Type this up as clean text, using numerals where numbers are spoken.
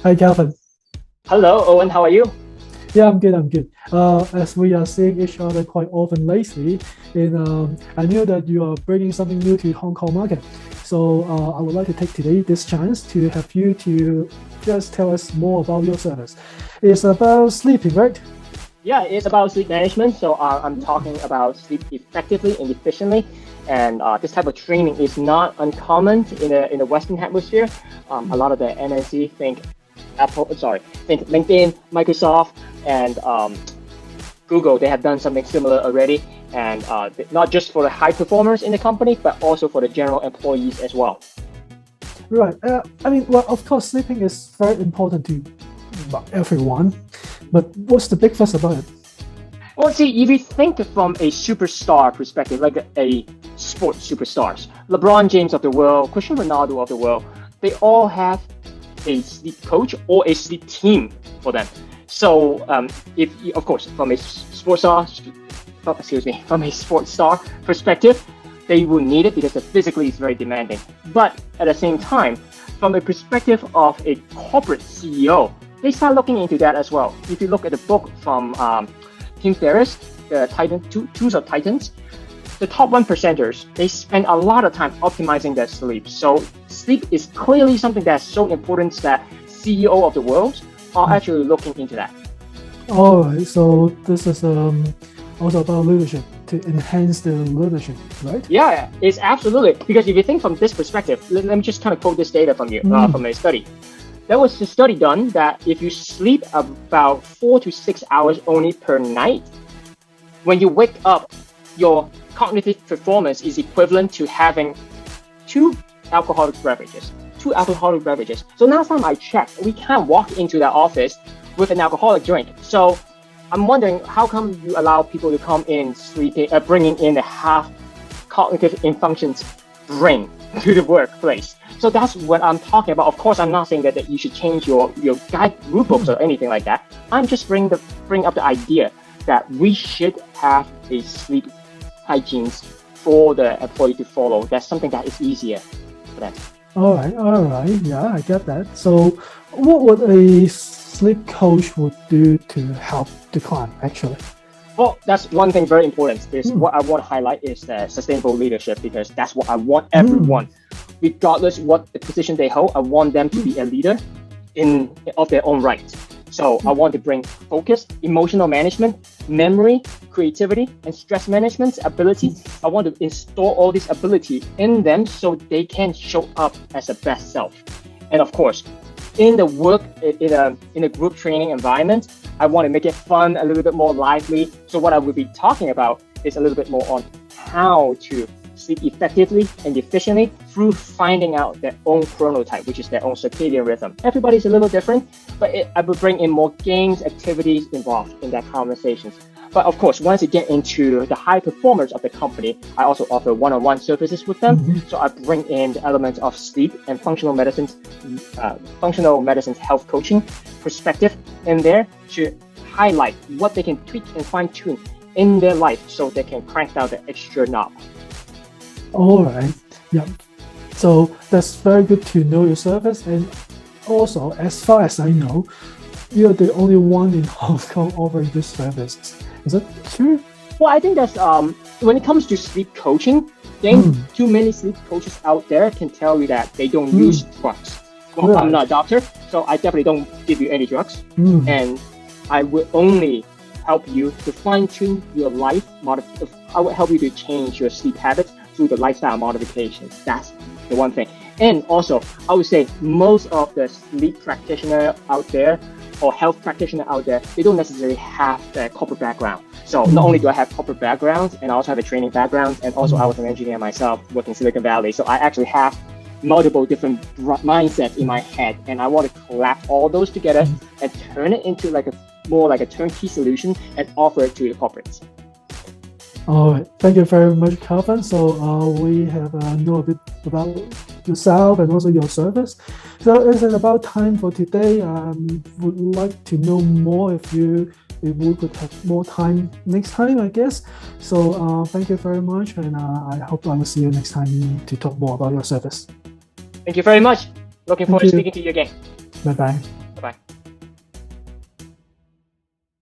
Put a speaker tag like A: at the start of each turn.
A: Hi, Calvin.
B: Hello, Owen. How are you?
A: Yeah, I'm good. I'm good. As we are seeing each other quite often lately, I knew that you are bringing something new to Hong Kong market. So I would like to take today this chance to have you to just tell us more about your service. It's about sleeping, right?
B: Yeah, it's about sleep management. So I'm talking about sleep effectively and efficiently. And this type of training is not uncommon in the Western hemisphere. A lot of the MNC think LinkedIn, Microsoft, and Google. They have done something similar already, and not just for the high performers in the company, but also for the general employees as well.
A: Right. Well, of course, sleeping is very important to everyone, but what's the big fuss about it?
B: Well, see, if you think from a superstar perspective, like a sports superstars, LeBron James of the world, Cristiano Ronaldo of the world, they all have a sleep coach or a sleep team for them. So, if of course, from a sports star perspective, they will need it because the physically is very demanding. But at the same time, from a perspective of a corporate CEO, they start looking into that as well. If you look at the book from Tim Ferriss, the Tools of Titans, the top 1%ers, they spend a lot of time optimizing their sleep. So sleep is clearly something that's so important that CEO of the world are actually looking into that.
A: All right. So this is also about leadership to enhance the leadership, right?
B: Yeah, it's absolutely. Because if you think from this perspective, let me just kind of quote this data from you, from a study. There was a study done that if you sleep about 4 to 6 hours only per night, when you wake up, your cognitive performance is equivalent to having two alcoholic beverages. So last time I checked, we can't walk into that office with an alcoholic drink. So I'm wondering, how come you allow people to come in bringing in a half cognitive infunctions brain to the workplace? So that's what I'm talking about. Of course, I'm not saying that you should change your guide rule books or anything like that. I'm just bring up the idea that we should have a sleep hygiene for the employee to follow. That's something that is easier for them.
A: All right. Yeah, I get that. So, what would a sleep coach would do to help the client actually?
B: Well, that's one thing very important. Is what I want to highlight is sustainable leadership, because that's what I want everyone, regardless what the position they hold. I want them to be a leader of their own right. So I want to bring focus, emotional management, memory, creativity, and stress management ability. I want to install all this ability in them so they can show up as a best self. And of course, in the work in a group training environment, I want to make it fun, a little bit more lively. So what I will be talking about is a little bit more on how to sleep effectively and efficiently through finding out their own chronotype, which is their own circadian rhythm. Everybody's a little different, but I will bring in more games, activities involved in that conversations. But of course, once you get into the high performers of the company, I also offer one-on-one services with them. So I bring in the elements of sleep and functional medicine's health coaching perspective in there to highlight what they can tweak and fine-tune in their life so they can crank down the extra knob.
A: All right. Yeah. So that's very good to know your service. And also, as far as I know, you're the only one in Hong Kong offering this service. Is that true?
B: Well, I think that's when it comes to sleep coaching, then too many sleep coaches out there can tell you that they don't use drugs. Well,
A: Right.
B: I'm not a doctor, so I definitely don't give you any drugs. And I will only help you to fine-tune your life. I will help you to change your sleep habits through the lifestyle modifications. That's the one thing. And also, I would say most of the sleep practitioner out there or health practitioner out there, they don't necessarily have the corporate background. So not only do I have corporate background, and I also have a training background, and also I was an engineer myself working in Silicon Valley. So I actually have multiple different mindsets in my head, and I want to collect all those together and turn it into more like a turnkey solution and offer it to the corporates.
A: All right. Thank you very much, Calvin. So we have know a bit about yourself and also your service. So is it about time for today? Would like to know more if we could have more time next time, I guess. So thank you very much, and I hope I will see you next time to talk more about your service.
B: Thank you very much. Looking forward to
A: you.
B: speaking to you again.
A: Bye bye.